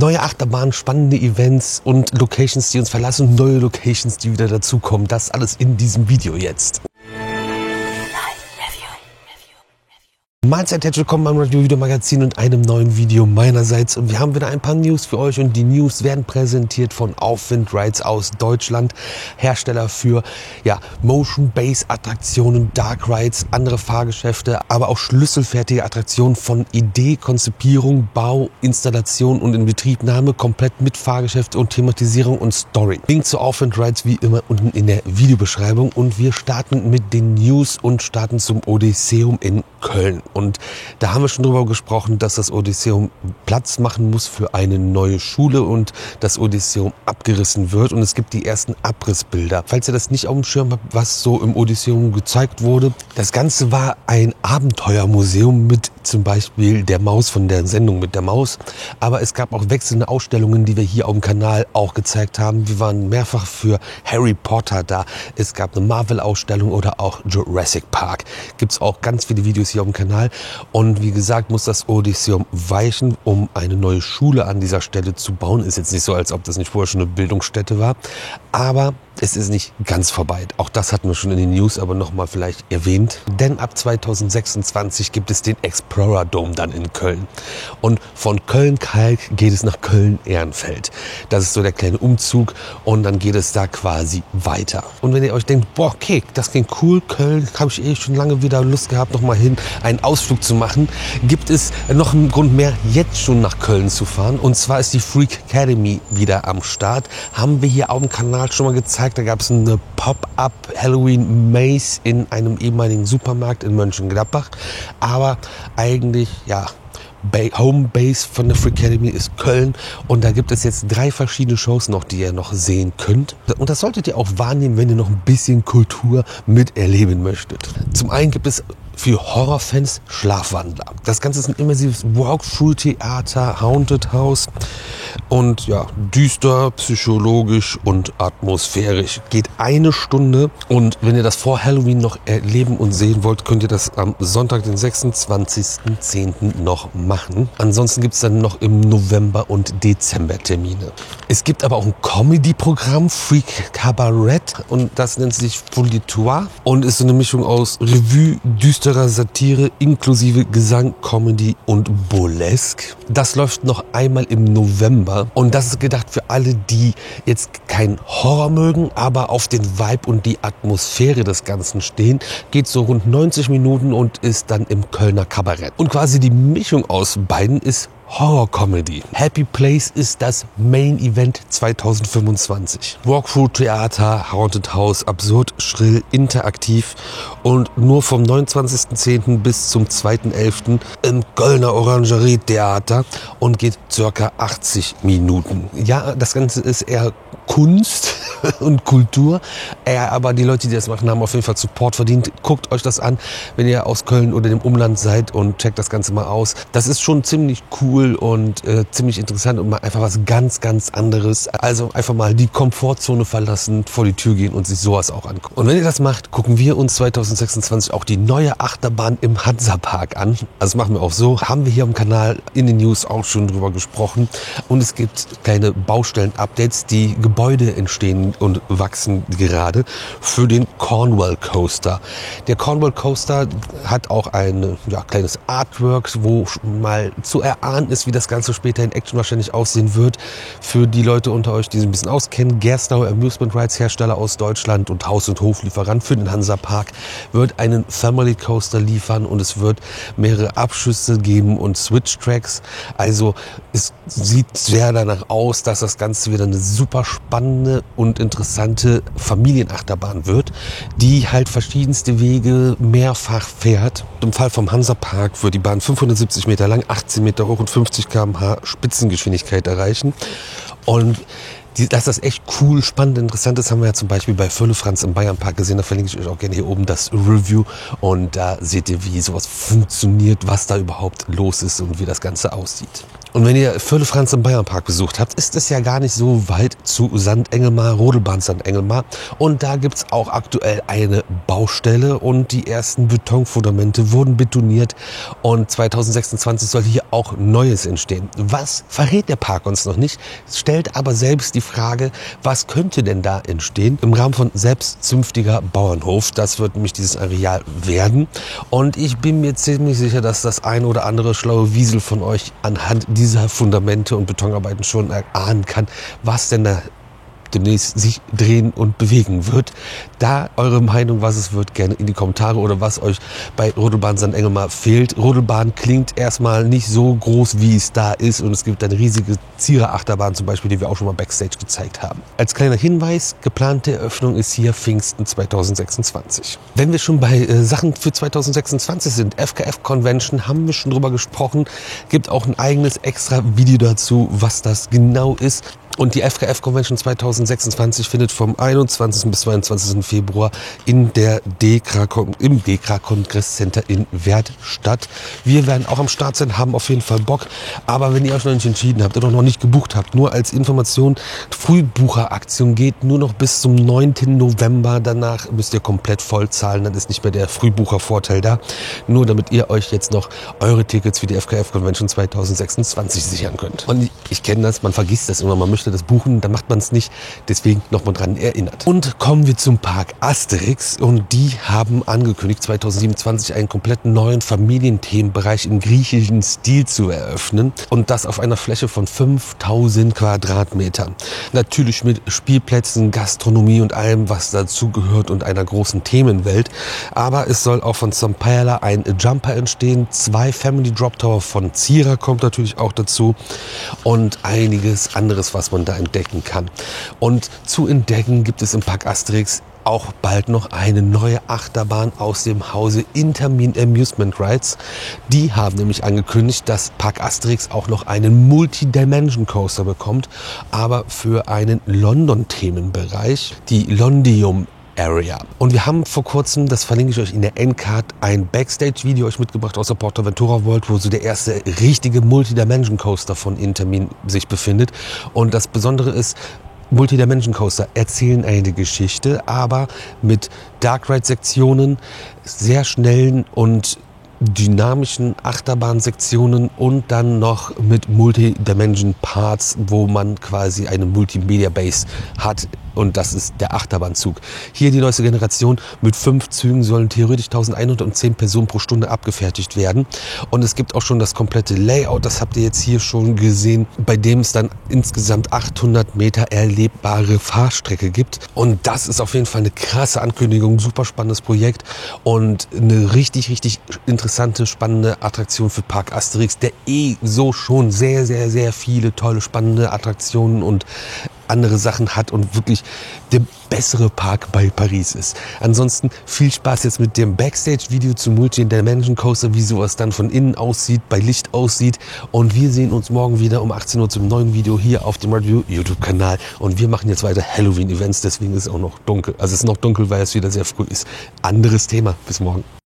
Neue Achterbahn, spannende Events und Locations, die uns verlassen und neue Locations, die wieder dazukommen. Das alles in diesem Video jetzt. Mahlzeit, herzlich willkommen beim Video Magazin und einem neuen Video meinerseits. Und wir haben wieder ein paar News für euch und die News werden präsentiert von Aufwind Rides aus Deutschland. Hersteller für Motion-Base-Attraktionen, Dark Rides, andere Fahrgeschäfte, aber auch schlüsselfertige Attraktionen von Idee, Konzipierung, Bau, Installation und Inbetriebnahme, komplett mit Fahrgeschäfte und Thematisierung und Story. Link zu Aufwind Rides wie immer unten in der Videobeschreibung und wir starten mit den News und starten zum Odysseum in Köln. Und da haben wir schon drüber gesprochen, dass das Odysseum Platz machen muss für eine neue Schule und das Odysseum abgerissen wird. Und es gibt die ersten Abrissbilder. Falls ihr das nicht auf dem Schirm habt, was so im Odysseum gezeigt wurde. Das Ganze war ein Abenteuermuseum mit zum Beispiel der Maus von der Sendung mit der Maus. Aber es gab auch wechselnde Ausstellungen, die wir hier auf dem Kanal auch gezeigt haben. Wir waren mehrfach für Harry Potter da. Es gab eine Marvel-Ausstellung oder auch Jurassic Park. Gibt es auch ganz viele Videos hier auf dem Kanal. Und wie gesagt, muss das Odysseum weichen, um eine neue Schule an dieser Stelle zu bauen. Ist jetzt nicht so, als ob das nicht vorher schon eine Bildungsstätte war. Aber es ist nicht ganz vorbei. Auch das hatten wir schon in den News, aber nochmal vielleicht erwähnt. Denn ab 2026 gibt es den Explorer Dome dann in Köln. Und von Köln-Kalk geht es nach Köln-Ehrenfeld. Das ist so der kleine Umzug und dann geht es da quasi weiter. Und wenn ihr euch denkt, boah, okay, das klingt cool, Köln, habe ich schon lange wieder Lust gehabt, nochmal hin, einen Ausflug zu machen, gibt es noch einen Grund mehr, jetzt schon nach Köln zu fahren. Und zwar ist die Freak Academy wieder am Start. Haben wir hier auf dem Kanal schon mal gezeigt. Da gab es eine Pop-up Halloween Maze in einem ehemaligen Supermarkt in Mönchengladbach. Aber eigentlich, Homebase von der Freak Academy ist Köln und da gibt es jetzt 3 verschiedene Shows noch, die ihr noch sehen könnt. Und das solltet ihr auch wahrnehmen, wenn ihr noch ein bisschen Kultur miterleben möchtet. Zum einen gibt es für Horrorfans Schlafwandler. Das Ganze ist ein immersives Walkthrough-Theater, Haunted House und düster, psychologisch und atmosphärisch. Geht 1 Stunde und wenn ihr das vor Halloween noch erleben und sehen wollt, könnt ihr das am Sonntag, den 26.10. noch machen. Ansonsten gibt es dann noch im November und Dezember Termine. Es gibt aber auch ein Comedy-Programm, Freak Cabaret, und das nennt sich Folitoire und ist so eine Mischung aus Revue, düsterer Satire inklusive Gesang, Comedy und Burlesque. Das läuft noch einmal im November und das ist gedacht für alle, die jetzt keinen Horror mögen, aber auf den Vibe und die Atmosphäre des Ganzen stehen. Geht so rund 90 Minuten und ist dann im Kölner Kabarett. Und quasi die Mischung aus beiden ist Horror-Comedy. Happy Place ist das Main Event 2025. Walkthrough-Theater, Haunted House, absurd, schrill, interaktiv und nur vom 29.10. bis zum 2.11. im Kölner Orangerie-Theater und geht circa 80 Minuten. Ja, das Ganze ist eher Kunst und Kultur, aber die Leute, die das machen, haben auf jeden Fall Support verdient. Guckt euch das an, wenn ihr aus Köln oder dem Umland seid und checkt das Ganze mal aus. Das ist schon ziemlich cool und ziemlich interessant und mal einfach was ganz, ganz anderes. Also einfach mal die Komfortzone verlassen, vor die Tür gehen und sich sowas auch angucken. Und wenn ihr das macht, gucken wir uns 2026 auch die neue Achterbahn im Hansapark an. Also das machen wir auch so. Haben wir hier am Kanal in den News auch schon drüber gesprochen. Und es gibt kleine Baustellen-Updates. Die Gebäude entstehen und wachsen gerade für den Cornwall Coaster. Der Cornwall Coaster hat auch ein kleines Artwork, wo mal zu erahnen ist, wie das Ganze später in Action wahrscheinlich aussehen wird. Für die Leute unter euch, die sich ein bisschen auskennen, Gerstlauer Amusement Rides Hersteller aus Deutschland und Haus- und Hoflieferant für den Hansapark wird einen Family Coaster liefern und es wird mehrere Abschüsse geben und Switch-Tracks. Also es sieht sehr danach aus, dass das Ganze wieder eine super spannende und interessante Familienachterbahn wird, die halt verschiedenste Wege mehrfach fährt. Im Fall vom Hansapark wird die Bahn 570 Meter lang, 18 Meter hoch und 50 km/h Spitzengeschwindigkeit erreichen. Und Dass das echt cool, spannend, interessant ist, haben wir ja zum Beispiel bei Völlefranz im Bayernpark gesehen. Da verlinke ich euch auch gerne hier oben das Review. Und da seht ihr, wie sowas funktioniert, was da überhaupt los ist und wie das Ganze aussieht. Und wenn ihr Völlefranz im Bayernpark besucht habt, ist es ja gar nicht so weit zu St. Engelmar, Rodelbahn St. Engelmar. Und da gibt's auch aktuell eine Baustelle und die ersten Betonfundamente wurden betoniert. Und 2026 soll hier auch Neues entstehen. Was verrät der Park uns noch nicht, stellt aber selbst die Frage, was könnte denn da entstehen im Rahmen von selbstzünftiger Bauernhof. Das wird nämlich dieses Areal werden. Und ich bin mir ziemlich sicher, dass das ein oder andere schlaue Wiesel von euch anhand dieser Fundamente und Betonarbeiten schon erahnen kann, was denn da demnächst sich drehen und bewegen wird. Da eure Meinung, was es wird, gerne in die Kommentare oder was euch bei Rodelbahn St. Engelmar fehlt. Rodelbahn klingt erstmal nicht so groß, wie es da ist und es gibt eine riesige Zierer-Achterbahn zum Beispiel, die wir auch schon mal Backstage gezeigt haben. Als kleiner Hinweis, geplante Eröffnung ist hier Pfingsten 2026. Wenn wir schon bei Sachen für 2026 sind, FKF Convention, haben wir schon drüber gesprochen, gibt auch ein eigenes extra Video dazu, was das genau ist. Und die FKF Convention 2026 findet vom 21. bis 22. Februar in der im DEKRA Kongresscenter in Weert statt. Wir werden auch am Start sein, haben auf jeden Fall Bock. Aber wenn ihr euch noch nicht entschieden habt oder noch nicht gebucht habt, nur als Information, Frühbucheraktion geht nur noch bis zum 9. November. Danach müsst ihr komplett voll zahlen, dann ist nicht mehr der Frühbuchervorteil da. Nur damit ihr euch jetzt noch eure Tickets für die FKF Convention 2026 sichern könnt. Und ich kenne das, man vergisst das immer, man möchte das buchen, dann macht man es nicht. Deswegen nochmal dran erinnert. Und kommen wir zum Park Asterix. Und die haben angekündigt, 2027 einen komplett neuen Familienthemenbereich im griechischen Stil zu eröffnen. Und das auf einer Fläche von 5000 Quadratmetern. Natürlich mit Spielplätzen, Gastronomie und allem, was dazugehört und einer großen Themenwelt. Aber es soll auch von Zampella ein Jumper entstehen. 2 Family Drop Tower von Zierer kommt natürlich auch dazu. Und einiges anderes, was man da entdecken kann. Und zu entdecken gibt es im Park Asterix auch bald noch eine neue Achterbahn aus dem Hause Intermin Amusement Rides. Die haben nämlich angekündigt, dass Park Asterix auch noch einen Multi-Dimension Coaster bekommt, aber für einen London-Themenbereich, die Londium Area. Und wir haben vor kurzem, das verlinke ich euch in der Endcard, ein Backstage-Video euch mitgebracht aus der PortAventura World, wo so der erste richtige Multi-Dimension Coaster von Intermin sich befindet. Und das Besondere ist, Multi-Dimension Coaster erzählen eine Geschichte, aber mit Dark Ride-Sektionen, sehr schnellen und dynamischen Achterbahnsektionen und dann noch mit Multi-Dimension Parts, wo man quasi eine Multimedia Base hat. Und das ist der Achterbahnzug. Hier die neueste Generation. Mit 5 Zügen sollen theoretisch 1110 Personen pro Stunde abgefertigt werden. Und es gibt auch schon das komplette Layout. Das habt ihr jetzt hier schon gesehen, bei dem es dann insgesamt 800 Meter erlebbare Fahrstrecke gibt. Und das ist auf jeden Fall eine krasse Ankündigung. Super spannendes Projekt und eine richtig, richtig interessante, spannende Attraktion für Park Asterix, der so schon sehr, sehr, sehr viele tolle, spannende Attraktionen und andere Sachen hat und wirklich der bessere Park bei Paris ist. Ansonsten viel Spaß jetzt mit dem Backstage-Video zum Multi-Dimension Coaster, wie sowas dann von innen aussieht, bei Licht aussieht. Und wir sehen uns morgen wieder um 18 Uhr zum neuen Video hier auf dem Review YouTube-Kanal. Und wir machen jetzt weiter Halloween-Events, deswegen ist es auch noch dunkel. Also es ist noch dunkel, weil es wieder sehr früh ist. Anderes Thema. Bis morgen.